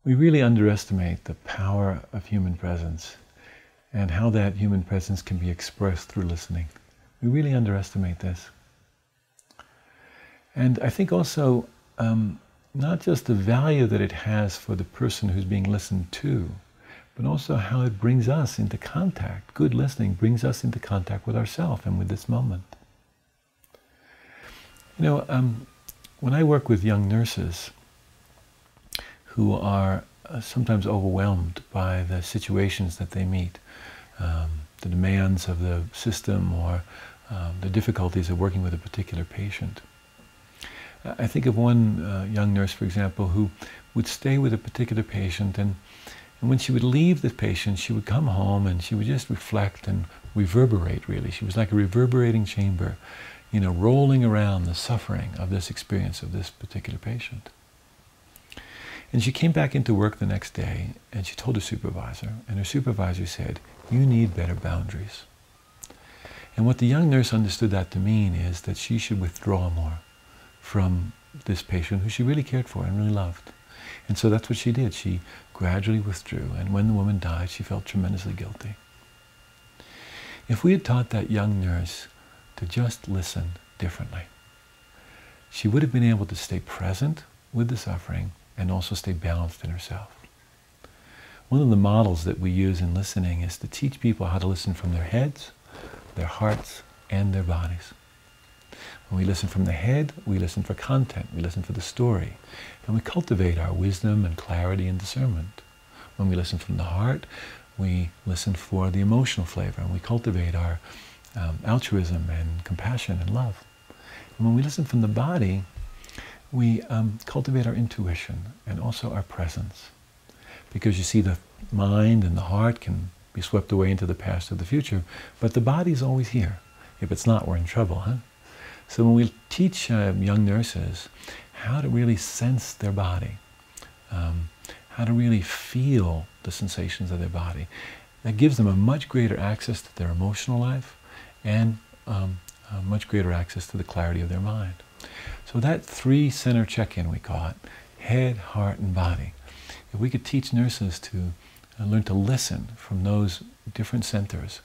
We really underestimate the power of human presence and how that human presence can be expressed through listening. We really underestimate this. And I think also not just the value that it has for the person who's being listened to, but also how it brings us into contact. Good listening brings us into contact with ourselves and with this moment. You know, when I work with young nurses who are sometimes overwhelmed by the situations that they meet, the demands of the system or the difficulties of working with a particular patient. I think of one young nurse, for example, who would stay with a particular patient, and when she would leave the patient, she would come home and she would just reflect and reverberate, really. She was like a reverberating chamber, you know, rolling around the suffering of this experience of this particular patient. And she came back into work the next day and she told her supervisor, and her supervisor said, "You need better boundaries." And what the young nurse understood that to mean is that she should withdraw more from this patient who she really cared for and really loved. And so that's what she did. She gradually withdrew, and when the woman died, she felt tremendously guilty. If we had taught that young nurse to just listen differently, she would have been able to stay present with the suffering and also stay balanced in herself. One of the models that we use in listening is to teach people how to listen from their heads, their hearts, and their bodies. When we listen from the head, we listen for content, we listen for the story, and we cultivate our wisdom and clarity and discernment. When we listen from the heart, we listen for the emotional flavor, and we cultivate our altruism and compassion and love. And when we listen from the body, we cultivate our intuition and also our presence. Because you see, the mind and the heart can be swept away into the past or the future, but the body is always here. If it's not, we're in trouble, huh? So when we teach young nurses how to really sense their body, how to really feel the sensations of their body, that gives them a much greater access to their emotional life and a much greater access to the clarity of their mind. So that three-center check-in, we call it, head, heart, and body. If we could teach nurses to learn to listen from those different centers,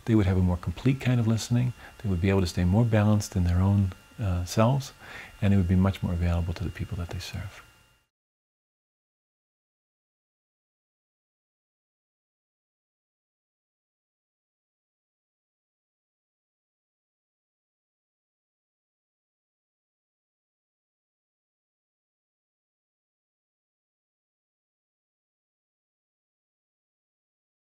they would have a more complete kind of listening, they would be able to stay more balanced in their own selves, and it would be much more available to the people that they serve.